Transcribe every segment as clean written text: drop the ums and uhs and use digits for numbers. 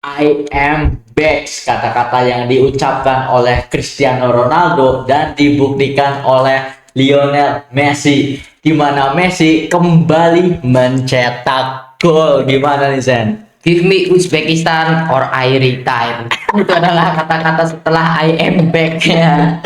I am back, kata-kata yang diucapkan oleh Cristiano Ronaldo dan dibuktikan oleh Lionel Messi, di mana Messi kembali mencetak gol. Gimana nih Sen? Give me Uzbekistan or I retire. Itu adalah kata-kata setelah I am back ya.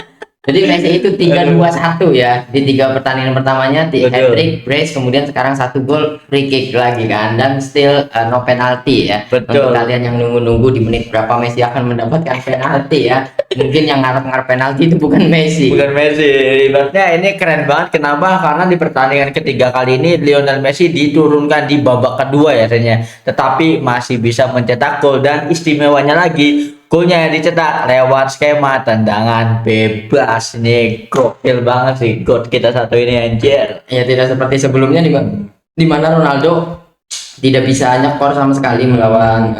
Jadi Messi itu 3-2-1 ya. Di 3 pertandingan pertamanya di Betul. hat-trick, brace, kemudian sekarang 1 gol, free kick lagi kan, dan still no penalty ya. Betul. Untuk kalian yang nunggu-nunggu di menit berapa Messi akan mendapatkan penalti ya. Mungkin yang ngarep-ngarep penalti itu bukan Messi. Bukan Messi. Ibaratnya ini keren banget. Kenapa? Karena di pertandingan ketiga kali ini Lionel Messi diturunkan di babak kedua ya Sen ya. Tetapi masih bisa mencetak gol, dan istimewanya lagi golnya yang dicetak lewat skema tendangan bebas. Nih gokil banget sih god kita satu ini anjir. Ya tidak seperti sebelumnya di mana Ronaldo tidak bisa nyekor sama sekali melawan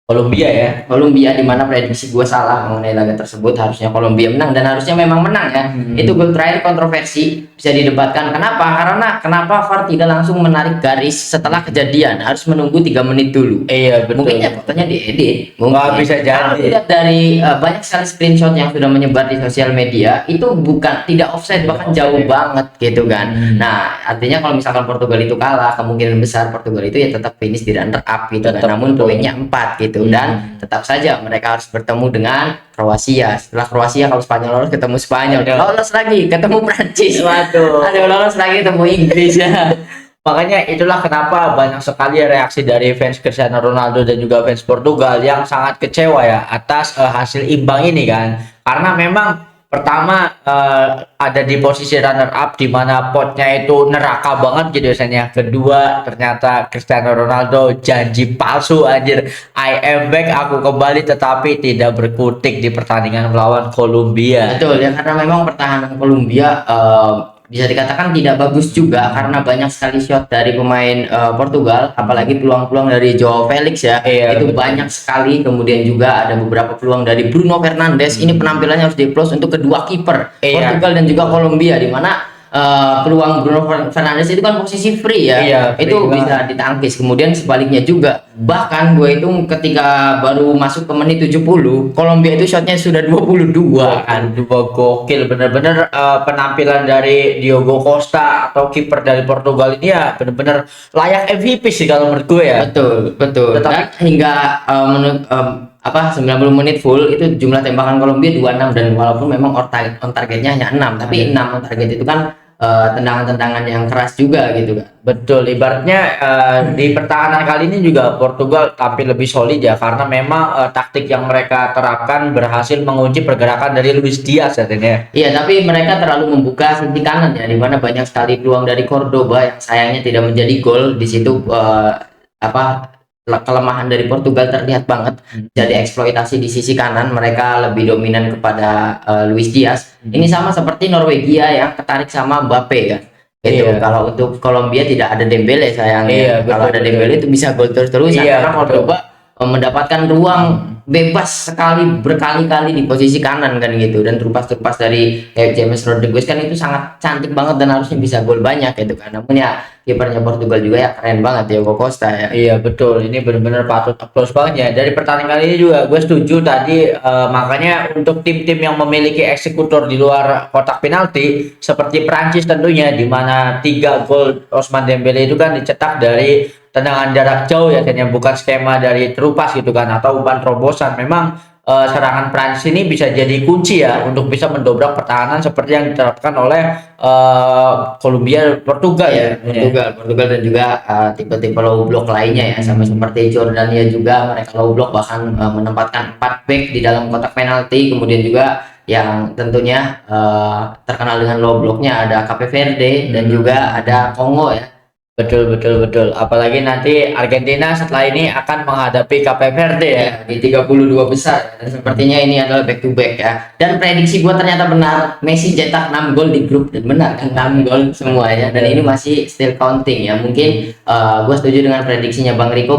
Kolombia ya. Kolombia, di mana prediksi gue salah mengenai laga tersebut. Harusnya Kolombia menang, dan harusnya memang menang ya. Itu gol terakhir kontroversi, bisa didebatkan. Kenapa? Karena kenapa VAR tidak langsung menarik garis setelah kejadian, harus menunggu 3 menit dulu. Iya betul. Mungkin ya fotonya diedit. Nggak bisa Kalau jadi. dilihat dari banyak sekali screenshot yang sudah menyebar di sosial media, itu bukan tidak offside, bahkan jauh banget gitu kan. Nah, artinya kalau misalkan Portugal itu kalah, kemungkinan besar Portugal itu ya tetap finish di runner up gitu kan. Tetap, Namun betul. poinnya 4 gitu, dan tetap saja mereka harus bertemu dengan Kroasia. Setelah Kroasia, kalau Spanyol lolos, ketemu Spanyol, Aduh. lolos lagi ketemu Prancis, Waduh. ada lolos lagi ketemu Inggris ya. Makanya itulah kenapa banyak sekali reaksi dari fans Cristiano Ronaldo dan juga fans Portugal yang sangat kecewa ya atas hasil imbang ini kan. Karena memang pertama ada di posisi runner up, di mana potnya itu neraka banget gitu biasanya. Kedua, ternyata Cristiano Ronaldo janji palsu anjir. I am back, aku kembali, tetapi tidak berkutik di pertandingan melawan Kolombia. Betul ya, karena memang pertahanan Kolombia bisa dikatakan tidak bagus juga, karena banyak sekali shot dari pemain Portugal, apalagi peluang-peluang dari Joao Felix ya. Iya, itu betul. banyak sekali. Kemudian juga ada beberapa peluang dari Bruno Fernandes. Ini penampilannya harus di-applause untuk kedua kiper Iya. Portugal dan juga Kolombia, di mana peluang Bruno Fernandes itu kan posisi free ya. Iya, free itu banget. bisa ditangkis. Kemudian sebaliknya juga, bahkan gue hitung ketika baru masuk ke menit 70, Kolombia itu shotnya sudah 22 kan. Dua gokil bener-bener. Penampilan dari Diogo Costa atau kiper dari Portugal ini ya bener-bener layak MVP sih kalau menurut gue ya. Betul, betul. Tetapi- Dan hingga menurut 90 menit full, itu jumlah tembakan Kolombia 26, dan walaupun memang on targetnya hanya 6, tapi 6 on target itu kan tendangan-tendangan yang keras juga gitu kan. Betul, ibaratnya di pertahanan kali ini juga Portugal tampil lebih solid ya, karena memang taktik yang mereka terapkan berhasil mengunci pergerakan dari Luis Diaz ya Ten, ya. Iya, tapi mereka terlalu membuka sisi kanan ya, di mana banyak sekali peluang dari Cordoba yang sayangnya tidak menjadi gol. Di situ kelemahan dari Portugal terlihat banget. Jadi eksploitasi di sisi kanan, mereka lebih dominan kepada Luis Diaz. Ini sama seperti Norwegia yang ketarik sama Mbappe ya. Gitu. Iya. Kalau untuk Kolombia tidak ada Dembele sayangnya. Iya, Kalau betul, ada betul. Dembele itu bisa gol terus-terusan, Iya, karena betul. Cordoba mendapatkan ruang bebas sekali berkali-kali di posisi kanan kan gitu, dan terupas dari James Rodriguez kan itu sangat cantik banget dan harusnya bisa gol banyak gitu kan. Namun ya kipernya Portugal juga ya keren banget, Diogo Costa ya. Iya betul, ini benar-benar patut applause banget ya. Dari pertandingan ini juga gue setuju tadi, makanya untuk tim-tim yang memiliki eksekutor di luar kotak penalti seperti Prancis tentunya, di mana 3 gol Ousmane Dembele itu kan dicetak dari tendangan jarak jauh ya, dan yang bukan skema dari terupas gitu kan, atau umpan terobosan. Memang serangan Prancis ini bisa jadi kunci ya untuk bisa mendobrak pertahanan seperti yang diterapkan oleh Kolombia, Portugal ya. Portugal dan juga tipe-tipe low block lainnya ya, sama seperti Jordania juga, mereka low block, bahkan menempatkan 4 back di dalam kotak penalti. Kemudian juga yang tentunya terkenal dengan low blocknya ada Cape Verde dan juga ada Kongo ya. Betul. Apalagi nanti Argentina setelah ini akan menghadapi Cape Verde ya. Di 32 besar, dan sepertinya ini adalah back to back ya. Dan prediksi gua ternyata benar, Messi cetak 6 gol di grup, dan benar kan 6 gol semuanya, dan ini masih still counting ya. Mungkin gua setuju dengan prediksinya Bang Riko.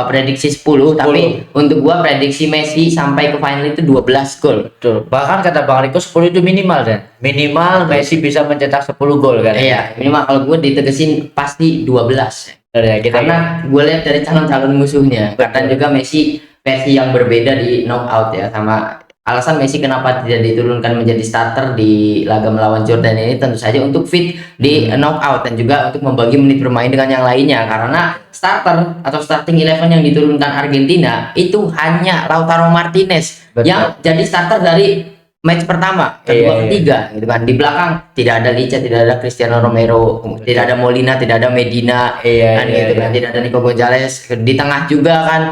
Prediksi 10, tapi untuk gua prediksi Messi sampai ke final itu 12 gol. Betul. Bahkan kata Bang Riko 10 itu minimal dan minimal Messi bisa mencetak 10 gol kan. Iya, minimal kalau gue ditegesin pasti 12. Ya, kita Karena gue lihat dari calon-calon musuhnya, kadang juga Messi versi yang berbeda di knockout ya. Sama alasan Messi kenapa tidak diturunkan menjadi starter di laga melawan Jordan ini tentu saja untuk fit di knockout dan juga untuk membagi menit bermain dengan yang lainnya. Karena starter atau starting 11 yang diturunkan Argentina itu hanya Lautaro Martinez Betul. yang jadi starter dari match pertama, kedua, Iya. ketiga gitu kan. Di belakang tidak ada Licha, tidak ada Cristiano Romero, tidak ada Molina, tidak ada Medina, Iya, kan iya, gitu kan. iya. Tidak ada Nico Gonzalez. Di tengah juga kan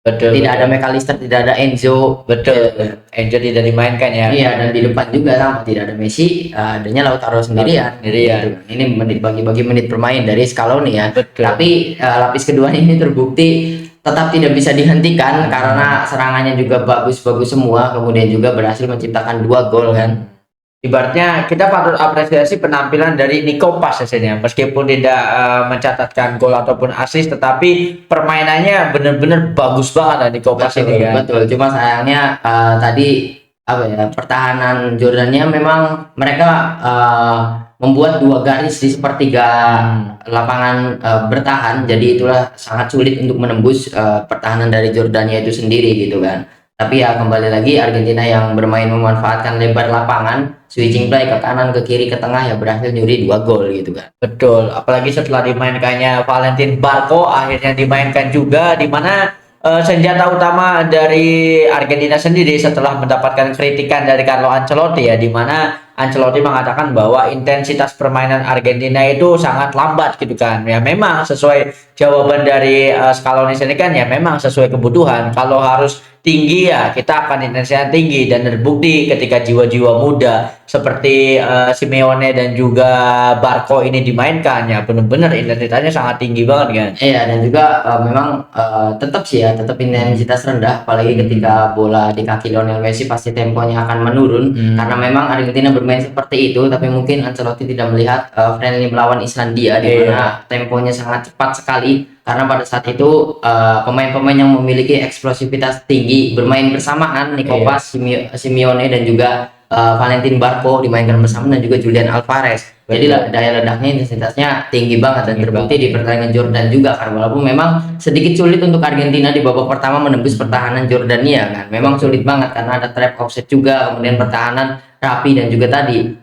Betul, tidak ada betul. McAllister, tidak ada Enzo. Betul. Enzo tidak dimainkan ya. Iya, dan di depan juga sama tidak ada Messi, adanya Lautaro sendirian. Sendirian. Gitu kan. Ini menit bagi-bagi menit bermain dari Scaloni ya. Betul. Tapi lapis kedua ini terbukti tetap tidak bisa dihentikan karena serangannya juga bagus-bagus semua, kemudian juga berhasil menciptakan 2 gol kan. Ibaratnya kita patut apresiasi penampilan dari Nico Pas hasilnya, meskipun tidak mencatatkan gol ataupun assist, tetapi permainannya benar-benar bagus banget lah Nico Pas ini kan. Betul. Cuma sayangnya tadi apa ya, pertahanan Jordannya memang mereka membuat 2 garis di sepertiga lapangan bertahan, jadi itulah sangat sulit untuk menembus pertahanan dari Jordania itu sendiri gitu kan. Tapi ya kembali lagi Argentina yang bermain memanfaatkan lebar lapangan, switching play ke kanan, ke kiri, ke tengah ya berhasil nyuri 2 gol gitu kan. Betul, apalagi setelah dimainkannya Valentin Barco, akhirnya dimainkan juga, di mana senjata utama dari Argentina sendiri setelah mendapatkan kritikan dari Carlo Ancelotti ya, di mana Ancelotti mengatakan bahwa intensitas permainan Argentina itu sangat lambat gitu kan. Ya memang sesuai jawaban dari Scaloni sendiri kan, ya memang sesuai kebutuhan. Kalau harus tinggi ya kita akan intensitas tinggi, dan terbukti ketika jiwa-jiwa muda seperti Simeone dan juga Barco ini dimainkan ya benar-benar intensitasnya sangat tinggi banget kan. Iya, dan juga memang tetap sih ya, tetap intensitas rendah, apalagi ketika bola di kaki Lionel Messi pasti temponya akan menurun karena memang Argentina bermain seperti itu, tapi mungkin Ancelotti tidak melihat friendly melawan Islandia di mana temponya sangat cepat sekali, karena pada saat itu pemain-pemain yang memiliki eksplosivitas tinggi bermain bersamaan, Nico Pas, Simeone dan juga Valentin Barco dimainkan bersama, dan juga Julian Alvarez. Jadi daya ledaknya, intensitasnya tinggi banget, dan terbukti di pertandingan Jordan juga kan, walaupun memang sedikit sulit untuk Argentina di babak pertama menembus pertahanan Jordania kan. Memang sulit banget karena ada trap offset juga, kemudian pertahanan rapi, dan juga tadi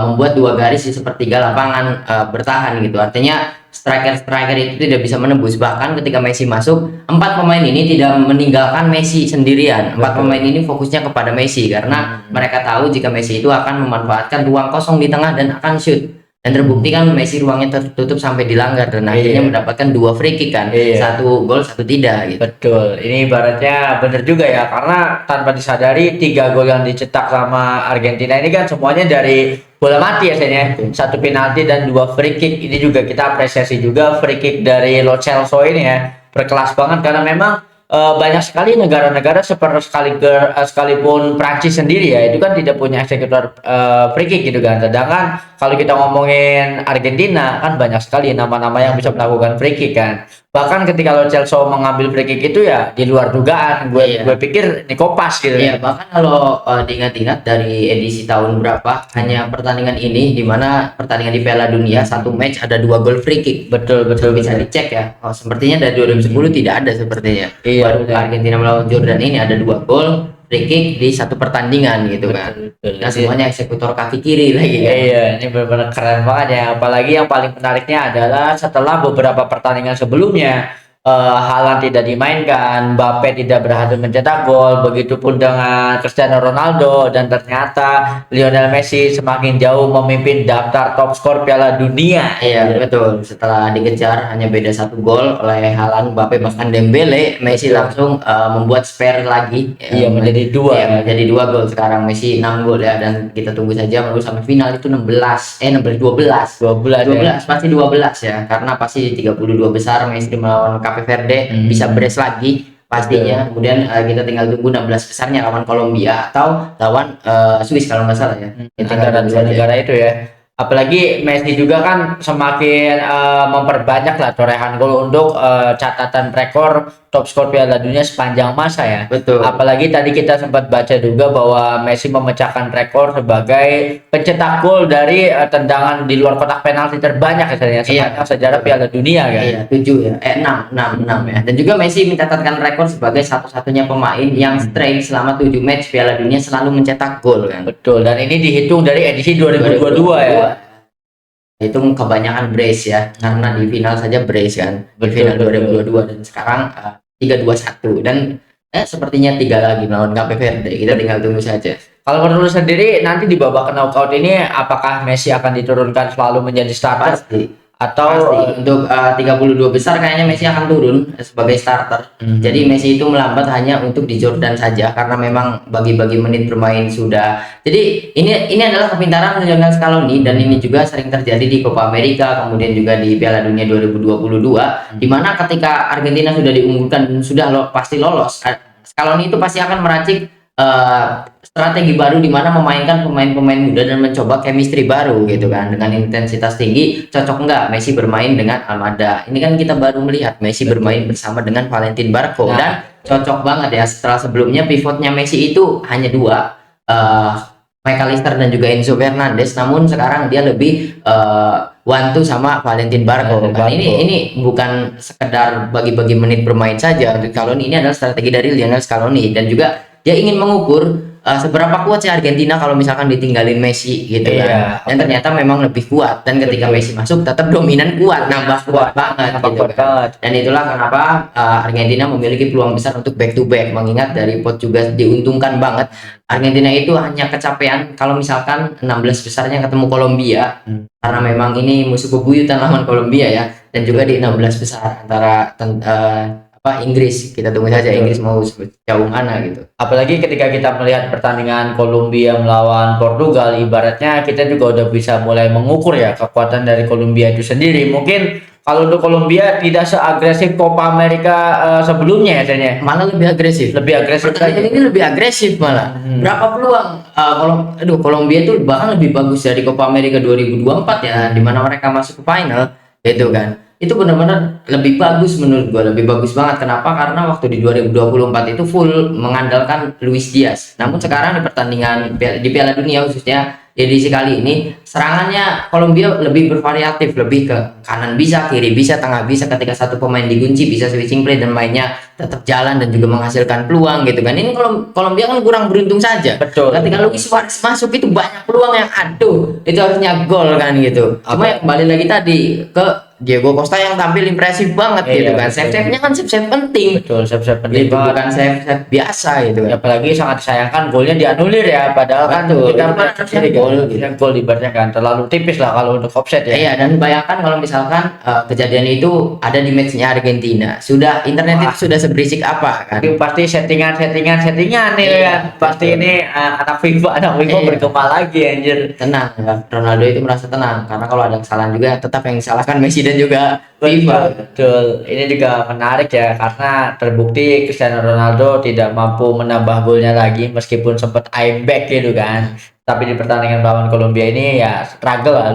membuat 2 garis di sepertiga lapangan bertahan gitu. Artinya striker itu tidak bisa menembus. Bahkan ketika Messi masuk, 4 pemain ini tidak meninggalkan Messi sendirian. 4 pemain ini fokusnya kepada Messi karena mereka tahu jika Messi itu akan memanfaatkan ruang kosong di tengah dan akan shoot. Dan terbukti kan Messi ruangnya tertutup sampai dilanggar, dan akhirnya mendapatkan 2 free kick kan. 1 gol, 1 tidak gitu. Betul, ini ibaratnya bener juga ya, karena tanpa disadari 3 gol yang dicetak sama Argentina ini kan semuanya dari bola mati ya, 1 penalti dan 2 free kick. Ini juga kita apresiasi juga free kick dari Lo Celso ini ya, berkelas banget, karena memang banyak sekali negara-negara sekalipun Prancis sendiri ya, itu kan tidak punya eksekutor free kick gitu kan. Sedangkan kalau kita ngomongin Argentina kan banyak sekali nama-nama yang bisa melakukan free kick kan. Bahkan ketika Lo Celso mengambil free kick itu ya di luar dugaan. Gue pikir Nico Pas gitu. Iya, bahkan kalau diingat-ingat dari edisi tahun berapa, hanya pertandingan ini, di mana pertandingan di Piala Dunia 1 match ada 2 gol free kick. Betul. Bisa dicek ya. Oh, sepertinya dari 2010 tidak ada sepertinya. Iya, Baru Argentina melawan Jordan ini ada 2 gol free kick di 1 pertandingan gitu kan. Dan semuanya eksekutor kaki kiri lagi kan. Iya, ini benar-benar keren banget ya. Apalagi yang paling menariknya adalah setelah beberapa pertandingan sebelumnya Haaland tidak dimainkan, Mbappe tidak berhasil mencetak gol, begitupun dengan Cristiano Ronaldo, dan ternyata Lionel Messi semakin jauh memimpin daftar top skor Piala Dunia. Iya, betul. Setelah dikejar hanya beda 1 gol oleh Haaland, Mbappe, bahkan Dembele, Messi langsung membuat spare lagi. Iya, menjadi 2. Iya, menjadi 2 gol sekarang. Messi 6 gol ya, dan kita tunggu saja menuju sampai final itu 12 pasti 12 ya, karena pasti 32 besar Messi melawan Cape Verde bisa brace lagi pastinya. Kemudian kita tinggal tunggu 16 besarnya lawan Kolombia atau lawan Swiss kalau nggak salah ya. Antara 2 negara itu ya. Apalagi Messi juga kan semakin memperbanyak lah torehan gol untuk catatan rekor top skor Piala Dunia sepanjang masa ya. Betul. Apalagi tadi kita sempat baca juga bahwa Messi memecahkan rekor sebagai pencetak gol dari tendangan di luar kotak penalti terbanyak katanya sepanjang sejarah Piala Dunia kan. Iya, 7 ya. 6 ya. Dan juga Messi mencatatkan rekor sebagai satu-satunya pemain yang straight selama 7 match Piala Dunia selalu mencetak gol kan. Betul, dan ini dihitung dari edisi 2022 ya. Itu kebanyakan brace ya, karena di final saja brace kan. Di Betul, final betul. 2022 dan sekarang 3-2-1 dan sepertinya 3 lagi melawan Cape Verde. Kita tinggal tunggu saja. Kalau menurut lu sendiri nanti di babak knockout ini apakah Messi akan diturunkan selalu menjadi starter Pasti. atau Untuk 32 besar kayaknya Messi akan turun sebagai starter. Jadi Messi itu melambat hanya untuk di Jordan saja karena memang bagi-bagi menit bermain sudah. Jadi ini adalah kepintaran Lionel Scaloni dan ini juga sering terjadi di Copa America, kemudian juga di Piala Dunia 2022 di mana ketika Argentina sudah diunggulkan dan sudah pasti lolos, Scaloni itu pasti akan meracik strategi baru di mana memainkan pemain-pemain muda dan mencoba chemistry baru gitu kan, dengan intensitas tinggi. Cocok enggak Messi bermain dengan Almada? Ini kan kita baru melihat Messi bermain bersama dengan Valentin Barco dan cocok banget ya. Setelah sebelumnya pivotnya Messi itu hanya 2, McAllister dan juga Enzo Fernandez, namun sekarang dia lebih one two sama Valentin Barco. Kan ini bukan sekedar bagi-bagi menit bermain saja untuk Scaloni, ini adalah strategi dari Lionel Scaloni dan juga dia ingin mengukur seberapa kuat sih Argentina kalau misalkan ditinggalin Messi gitu kan. Dan ternyata memang lebih kuat, dan ketika Messi masuk tetap dominan, kuat, nambah kuat banget gitu kan. Dan itulah kenapa Argentina memiliki peluang besar untuk back to back, mengingat dari pot juga diuntungkan banget. Argentina itu hanya kecapean kalau misalkan 16 besarnya ketemu Kolombia, karena memang ini musuh bebuyutan lawan Kolombia ya, dan juga di 16 besar antara Inggris. Kita tunggu saja Inggris mau jauh mana gitu. Apalagi ketika kita melihat pertandingan Kolombia melawan Portugal, ibaratnya kita juga udah bisa mulai mengukur ya kekuatan dari Kolombia itu sendiri. Mungkin kalau untuk Kolombia tidak seagresif Copa America sebelumnya ya, Tanya. Malah lebih agresif. Pertandingan ini lebih agresif malah. Berapa peluang Kolombia itu bahkan lebih bagus dari Copa America 2024 ya, di mana mereka masuk ke final gitu kan. Itu benar-benar lebih bagus menurut gue, lebih bagus banget. Kenapa? Karena waktu di 2024 itu full mengandalkan Luis Diaz. Namun sekarang di pertandingan di Piala Dunia khususnya di edisi kali ini, serangannya Kolombia lebih bervariatif, lebih ke kanan bisa, kiri bisa, tengah bisa. Ketika satu pemain dikunci bisa switching play dan mainnya tetap jalan dan juga menghasilkan peluang gitu kan. Ini Kolombia kan kurang beruntung saja. Betul. Ketika Luis Suarez masuk itu banyak peluang yang itu harusnya gol kan gitu. Cuma ya kembali lagi tadi ke Diego Costa yang tampil impresif banget gitu kan. Save-nya kan save penting. Betul, save penting gitu, banget. bukan save biasa gitu kan. Apalagi sangat disayangkan golnya dianulir ya, padahal kan kita gol ibaratnya kan terlalu tipis lah kalau untuk offset ya. Iya, dan bayangkan kalau misalkan kejadian itu ada di matchnya Argentina, internet itu sudah seberisik apa kan. Itu pasti settingan nih kan. Pasti ini anak FIFA bergema lagi anjir. Tenang ya, Ronaldo itu merasa tenang karena kalau ada kesalahan juga tetap yang disalahkan Messi dan juga FIFA. Betul. Ini juga menarik ya, karena terbukti Cristiano Ronaldo tidak mampu menambah golnya lagi meskipun sempat eye back gitu kan. Tapi di pertandingan lawan Kolombia ini ya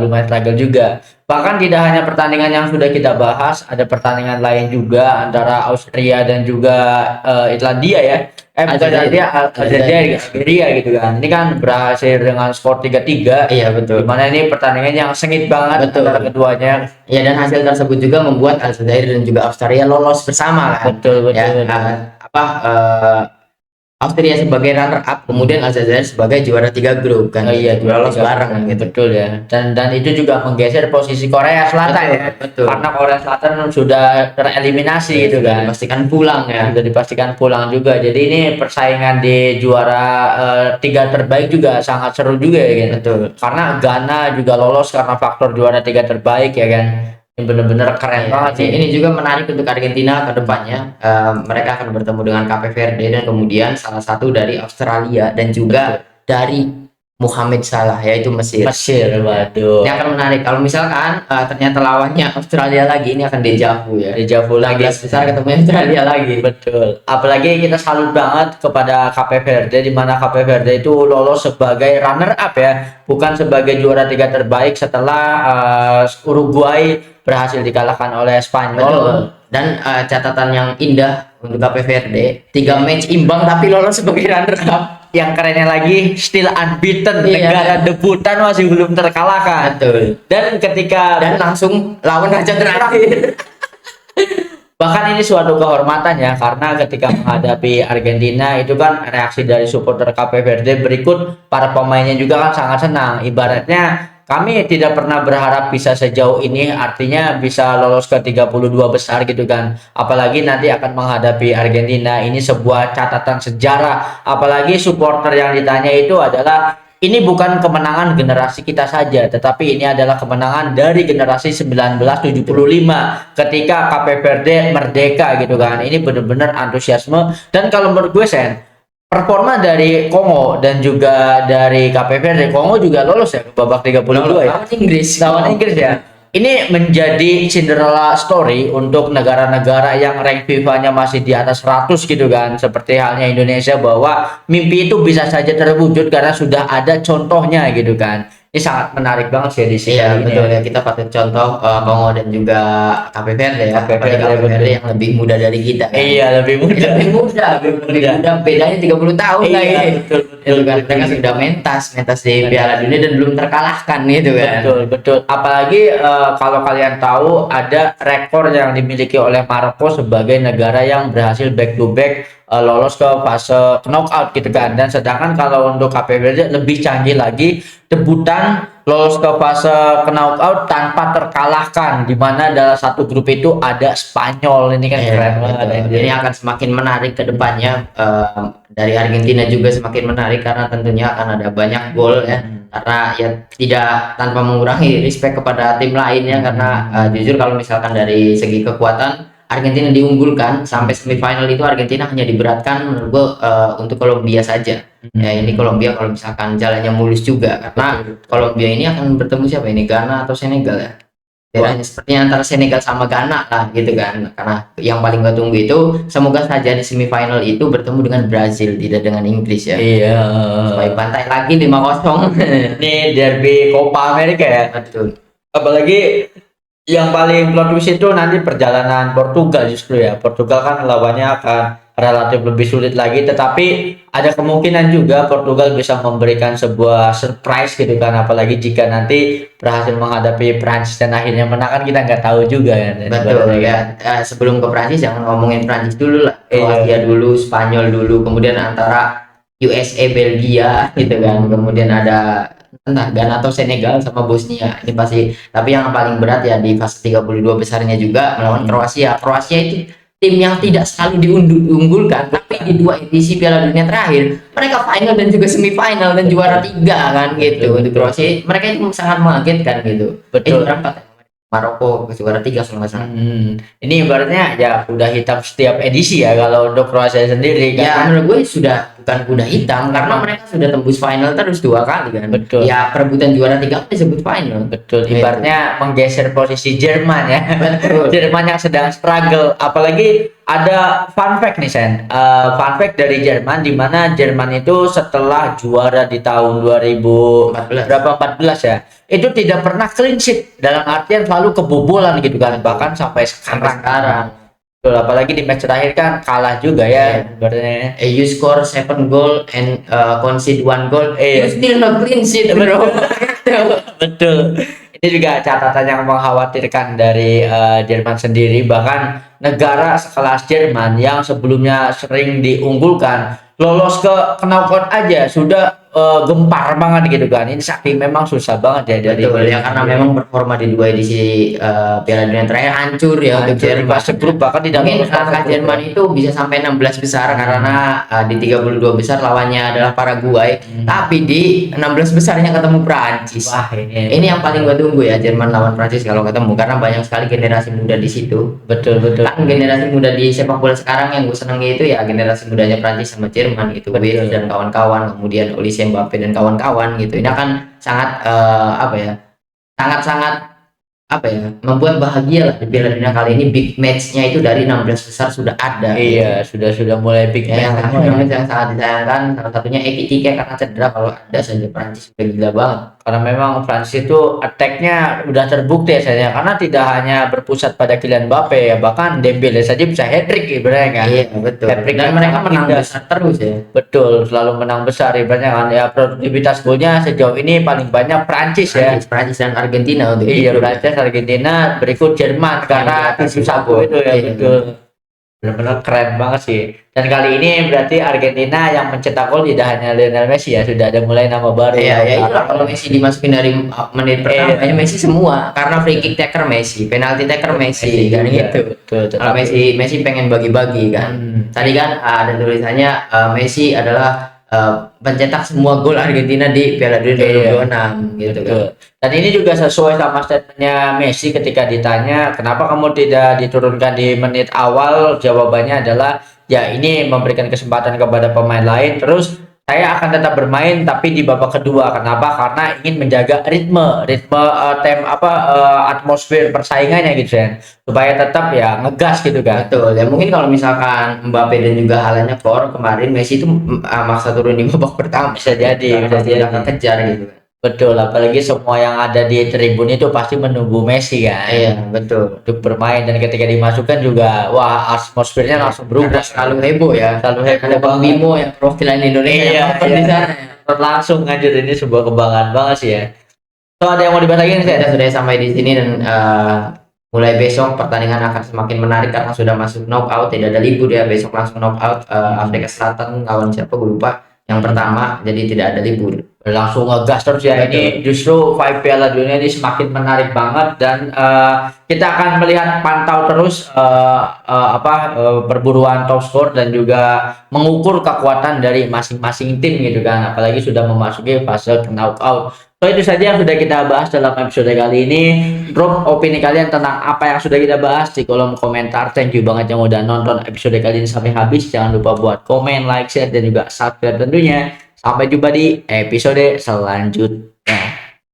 lumayan struggle juga. Bahkan tidak hanya pertandingan yang sudah kita bahas, ada pertandingan lain juga antara Austria dan juga Irlandia ya. Algeria gitu kan. Ini kan berhasil dengan skor 3-3. Iya betul. Dimana ini pertandingan yang sengit banget antara keduanya. Ya, dan hasil tersebut juga membuat Algeria dan juga Austria lolos bersama kan. Betul. Austria sebagai runner up, kemudian Algeria sebagai juara 3 grup kan. Juara lolos bareng gitu. Betul ya. Dan itu juga menggeser posisi Korea Selatan ya. Betul. Karena Korea Selatan sudah tereliminasi gitu kan. Dipastikan pulang ya. Sudah dipastikan pulang juga. Jadi ini persaingan di juara 3 terbaik juga sangat seru juga ya kan. Betul. Karena Ghana juga lolos karena faktor juara 3 terbaik ya kan. Ini benar-benar keren banget sih. Ini juga menarik untuk Argentina ke depannya. Mereka akan bertemu dengan Cape Verde dan kemudian salah satu dari Australia dan juga dari Mohamed Salah, yaitu Mesir. Mesir, waduh. Ini akan menarik kalau misalkan ternyata lawannya Australia lagi, ini akan dejavu ya. Dejavu lagi. 16 besar ketemu Australia lagi. Betul. Apalagi kita salut banget kepada Cape Verde, di mana Cape Verde itu lolos sebagai runner up ya, bukan sebagai juara 3 terbaik setelah Uruguay berhasil dikalahkan oleh Spanyol. Betul. Dan catatan yang indah untuk Cape Verde, 3 match imbang tapi lolos sebagai runner up. Yang kerennya lagi still unbeaten, Iya. negara debutan masih belum terkalahkan. Betul. Dan Dan langsung lawan raja terakhir. bahkan ini suatu kehormatan ya, karena ketika menghadapi Argentina itu kan reaksi dari supporter Cape Verde berikut para pemainnya juga kan sangat senang. Ibaratnya kami tidak pernah berharap bisa sejauh ini, artinya bisa lolos ke 32 besar gitu kan. Apalagi nanti akan menghadapi Argentina, ini sebuah catatan sejarah. Apalagi supporter yang ditanya itu adalah, ini bukan kemenangan generasi kita saja, tetapi ini adalah kemenangan dari generasi 1975 ketika Cape Verde merdeka gitu kan. Ini benar-benar antusiasme. Dan kalau menurut gue Sen, performa dari Kongo dan juga dari Cape Verde, Kongo juga lolos ya ke babak 32 ya. Lawan Inggris. Lawan Inggris ya. Ini menjadi Cinderella story untuk negara-negara yang rank FIFA-nya masih di atas 100 gitu kan. Seperti halnya Indonesia, bahwa mimpi itu bisa saja terwujud karena sudah ada contohnya gitu kan. Ini sangat menarik banget sih di sini. Iya betul ya, kita patut contoh Kongo dan juga Cape Verde ya. Cape Verde, Apalagi Cape Verde betul. yang lebih muda dari kita kan. Iya, lebih mudah. Lebih muda, bedanya 30 tahun Iya, lagi. betul, Itu kan mereka sudah mentas di Piala Dunia dan belum terkalahkan gitu kan. Betul, betul. Apalagi kalau kalian tahu ada rekor yang dimiliki oleh Maroko sebagai negara yang berhasil back to back lolos ke fase knockout gitu kan. Dan sedangkan kalau untuk Cape Verde lebih canggih lagi, debutan lolos ke fase knockout tanpa terkalahkan, di mana dalam satu grup itu ada Spanyol. Ini kan Iya, keren betul. banget. anjir. Ini akan semakin menarik ke depannya. Dari Argentina juga semakin menarik karena tentunya akan ada banyak gol ya. Karena ya tidak tanpa mengurangi respect kepada tim lainnya, karena jujur kalau misalkan dari segi kekuatan Argentina diunggulkan sampai semifinal itu, Argentina hanya diberatkan menurut gue untuk Kolombia saja. Ya ini Kolombia kalau misalkan jalannya mulus juga, karena Kolombia ini akan bertemu siapa ini, Ghana atau Senegal ya. Bedanya sepertinya antara Senegal sama Ghana lah gitu kan. Karena yang paling gue tunggu itu semoga saja di semifinal itu bertemu dengan Brazil, tidak dengan Inggris ya. Iya. Supaya bantai lagi 5-0. Ini derby Copa America ya. Betul. Apalagi yang paling plot twist itu nanti perjalanan Portugal justru ya. Portugal kan lawannya akan relatif lebih sulit lagi, tetapi ada kemungkinan juga Portugal bisa memberikan sebuah surprise gitu kan, apalagi jika nanti berhasil menghadapi Prancis dan akhirnya menang, kan kita nggak tahu juga kan. Betul ya. Sebelum ke Prancis jangan ngomongin Prancis dulu lah. Iya. Kroasia dulu, Spanyol dulu, kemudian antara USA, Belgia gitu kan. Kemudian ada entah Ghana atau Senegal sama Bosnia. Ini pasti, tapi yang paling berat ya di fase 32 besarnya juga melawan Kroasia. Kroasia itu tim yang tidak selalu diunggulkan, tapi di 2 edisi Piala Dunia terakhir mereka final dan juga semifinal dan juara 3 kan gitu. Untuk Kroasia mereka itu sangat mengagetkan gitu. Betul. Berapa? Maroko juara 3 kalau nggak salah. Ini ibaratnya ya kuda hitam setiap edisi ya kalau untuk Kroasia sendiri Ya kan. menurut gue sudah bukan kuda hitam karena mereka sudah tembus final terus 2 kali kan. Betul. Ya perebutan juara 3 disebut final. Betul, Gitu. ibaratnya menggeser posisi Jerman ya. Betul. Jerman yang sedang struggle. Apalagi ada fun fact nih Sen. Fun fact dari Jerman, di mana Jerman itu setelah juara di tahun 14. berapa 14 ya, itu tidak pernah clean sheet, dalam artian selalu kebobolan gitu kan, bahkan sampai Sampai sekarang. sekarang. Betul, apalagi di match terakhir kan kalah juga ya ibaratnya. You score 7 goal and concede 1 goal. Iya. You still not clean sheet bro. Betul. Ini juga catatan yang mengkhawatirkan dari Jerman sendiri. Bahkan negara sekelas Jerman yang sebelumnya sering diunggulkan, lolos ke knockout aja sudah gempar banget gitu kan. Ini saking memang susah banget ya dari Betul ya, karena memang performa di 2 edisi Piala Dunia terakhir hancur ya untuk Jerman Jerman. fase grup, bahkan tidak Mungkin lolos fase angka grup. Jerman itu bisa sampai 16 besar karena di 32 besar lawannya adalah Paraguay. Tapi di 16 besarnya ketemu Prancis. Wah, ini Ini yang paling gue tunggu ya, Jerman lawan Prancis kalau ketemu, karena banyak sekali generasi muda di situ. betul. Kan generasi muda di sepak bola sekarang yang gue senangi itu ya generasi mudanya Prancis sama Jerman gitu. Betul. Wirtz dan kawan-kawan, kemudian Olise Messi, Mbappe dan kawan-kawan gitu. Ini akan sangat apa ya? Sangat-sangat apa ya? Membuat bahagia lah di Piala Dunia kali ini. Big match-nya itu dari 16 besar sudah ada. Iya, sudah mulai big Ya, match. yang sangat disayangkan salah satunya Ekitike karena cedera. Kalau ada saja Prancis udah gila banget. Karena memang Prancis itu attack-nya udah terbukti ya saya, karena tidak hanya berpusat pada Kylian Mbappe ya, bahkan Dembele saja bisa hat-trick ibaratnya kan. Iya betul. Hat-trick Dan yang mereka sangat menang indah. besar terus ya. Betul, selalu menang besar ibaratnya kan. Ya produktivitas golnya sejauh ini paling banyak Prancis ya. Prancis dan Argentina untuk Iya, itu. Prancis, Argentina, berikut Jerman karena Iya, 7-1 itu ya, iya. betul. Benar-benar keren banget sih. Dan kali ini berarti Argentina yang mencetak gol tidak hanya Lionel Messi ya, sudah ada mulai nama baru. Iya, ya itulah kalau Messi dimasukin dari menit pertama, Iya. Messi semua karena free kick taker Messi, penalti taker Messi, kan juga. gitu. Betul, Kalau Messi pengen bagi-bagi kan. Tadi kan ada tulisannya Messi adalah pencetak semua gol Argentina di Piala Dunia 2026 gitu kan. Betul. Dan ini juga sesuai sama statementnya Messi ketika ditanya kenapa kamu tidak diturunkan di menit awal, jawabannya adalah ya ini memberikan kesempatan kepada pemain lain, terus saya akan tetap bermain tapi di babak kedua. Kenapa? Karena ingin menjaga ritme atmosfer persaingannya gitu ya, supaya tetap ya ngegas gitu kan. Betul. Ya mungkin kalau misalkan Mbappe dan juga Haalandnya kemarin Messi itu maksa turun di babak pertama. Bisa jadi, Karena bisa pasti jadi. akan kejar gitu kan. Betul, apalagi semua yang ada di tribun itu pasti menunggu Messi kan. Iya, betul. Untuk bermain, dan ketika dimasukkan juga wah atmosfernya langsung berubah. Karena selalu heboh ya. Selalu heboh Ada Bang banget. Bimo yang perwakilan Indonesia Iya, yang nonton iya. di sana. Langsung ngajar, ini sebuah kebanggaan banget sih ya. So ada yang mau dibahas lagi nih, Sen? Kita sudah sampai di sini dan mulai besok pertandingan akan semakin menarik karena sudah masuk knockout, tidak ada libur ya. Besok langsung knockout Afrika Selatan lawan siapa gue lupa. Yang pertama, jadi tidak ada libur. Langsung ngegas terus ya. Betul. Ini justru five Piala Dunia ini semakin menarik banget, dan kita akan melihat pantau terus perburuan top score dan juga mengukur kekuatan dari masing-masing tim gitu kan, apalagi sudah memasuki fase knockout. So itu saja yang sudah kita bahas dalam episode kali ini. Drop opini kalian tentang apa yang sudah kita bahas di kolom komentar. Thank you banget yang udah nonton episode kali ini sampai habis. Jangan lupa buat komen, like, share, dan juga subscribe tentunya. Sampai jumpa di episode selanjutnya.